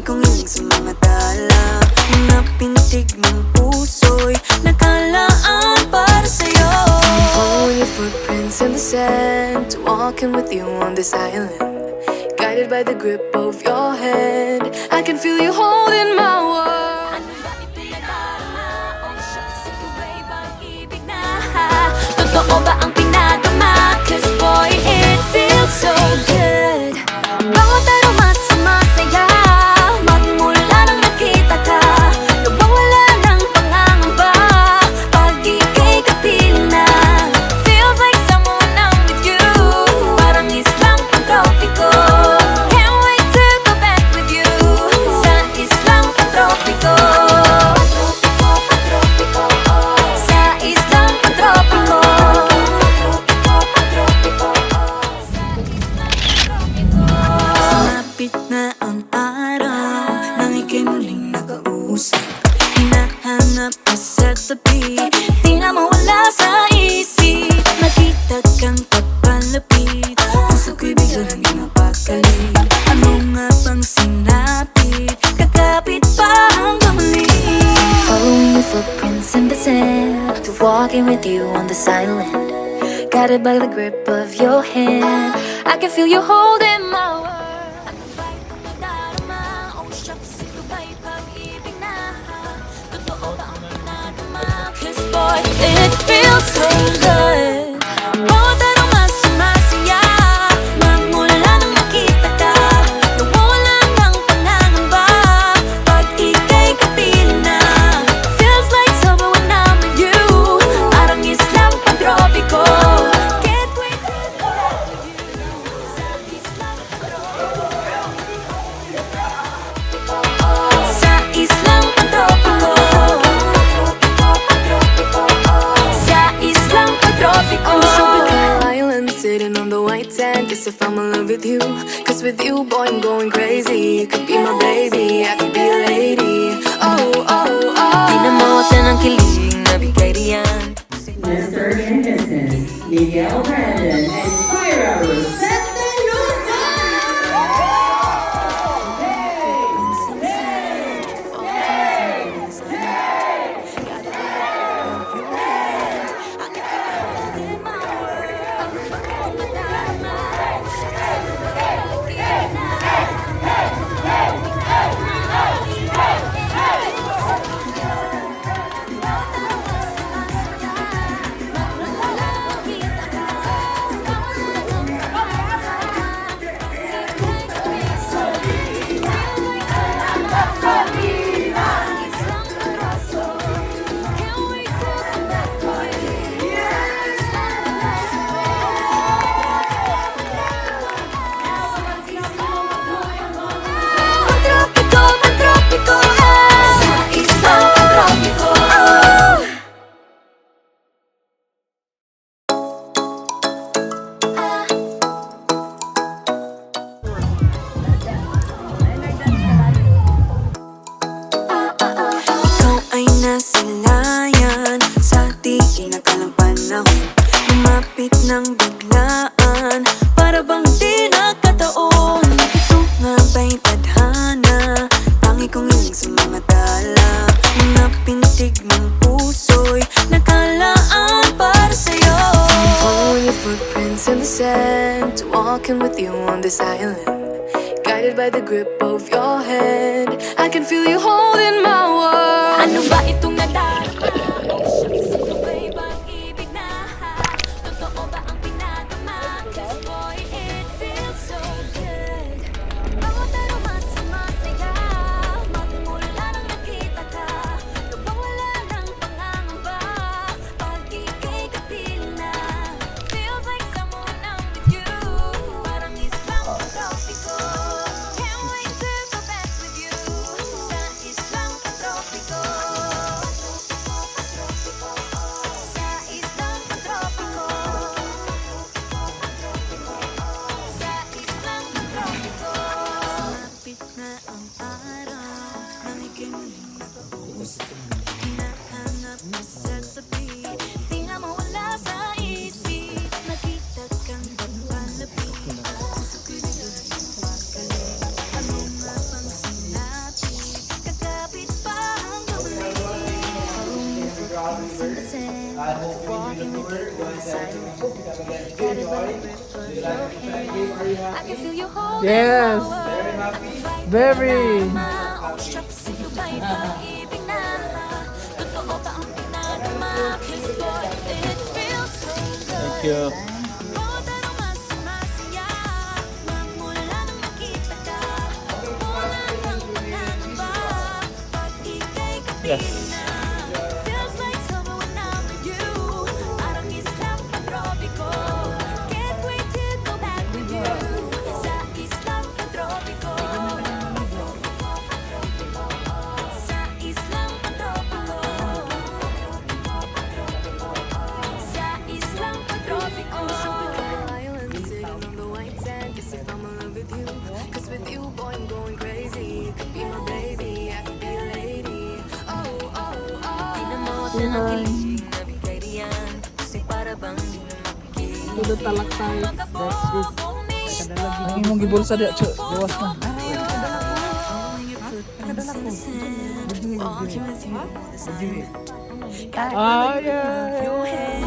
kong hiling sa mga tala, mga pintig ng puso'y nakalaan para sa'yo. Following your footprints in the sand, walking with you on this island, guided by the grip of your hand. I can feel you holding my world. Ano ba ito nadarama? Oh shucks, ikaw ba'y pag-ibig na? Totoo ba ang pinadama? Cause boy, it feels so good. Bawat aroma sumasaya, magmula nang nakita ka, nawawala ng pangangamba pag ika'y kapiling na. Feels like someone I'm with you, parang islang pantropiko. Can't wait to go back with you sa islang pantropiko. Sa islang pantropiko. Sumapit na ang araw nang ika'y muling nakausap, hinahanap ka sa tabi, di na mawala sa isip. Nakita kang papalapit, puso ko'y bigla nang napakali. Ano nga bang sinapit, kakapit pa hanggang muli. Following your footprints in the sand, to walking with you on this island, guided by the grip of your hand. I can feel you holding my world. Ano ba itong nadarama? Oh shucks, ito ba'y pag-ibig na? Totoo ba ang pinadama? Cause boy, it feels so good. Bawat aroma sumasaya, magmula nang nakita ka, nawawala ng pangangamba pag ika'y kapiling na. Feels like summer when I'm with you, parang islang pantropiko. Can't wait to go back with you sa islang pantropiko. Sa islang pantropiko. Sa islang pantropiko. On the tropical island, sitting on the white sand, guess if I'm in love with you, cause with you, boy, I'm going crazy. You could be my baby, I could be a lady. Oh, oh, oh. Di na mawala ng kilig na bigay riyan. Mr. and Mrs. Miguel Brandon and Syra Rosetta ng biglaan, para bang di nakataon. Ito nga ba'y tadhana, tangi kong hiling sa mga tala, mga pintig ng puso'y nakalaan para sa'yo. Following your footprints in the sand, walking with you on this island, guided by the grip of your hand. I can feel you holding my world. Ano ba itong nadarama? Oh shucks, ito ba'y pag-ibig na? Totoo ba ang pinadama? Cause boy, it feels so good. Bawat aroma sumasaya, magmula nang nakita ka, nawawala ng pangangamba pag ika'y kapiling na. Feels like someone I'm with you, parang islang pantropiko. Can't wait to go back with you sa islang pantropiko. Walking with you on the sidewalk. Got it by the grip of your hand. I can feel you holding Yes. my world. Very. Oh, shucks, ito ba'y pag-ibig na? Totoo ba ang pinadama? 'Cause boy, it feels so good. Thank you. Bawat araw mas sumasaya. Magmula nang makita ka. Wala kang pangangamba. Pag ika'y Yes. katina. Feels like summer when I'm with you. Parang islang pantropiko. Can't wait to go back with you. Sa islang pantropiko. Sa islang pantropiko. Sa islang pantropiko. Island sitting on the white sand. 'Cause if I'm in love with you, 'cause with you, boy, I'm going crazy. You could be my baby, I could be a lady. Oh, oh, oh. Di na mo ako nakilig, nabigay riyan. Kasi para bang di na mapigil. Tudo talak tayo. That's it. Magkabobo, miss. Ang imong gibulsa diya, Chu. Gawas na. Following your footprints in the sand. Walking with you, the sun. Ah, yeah. Your head.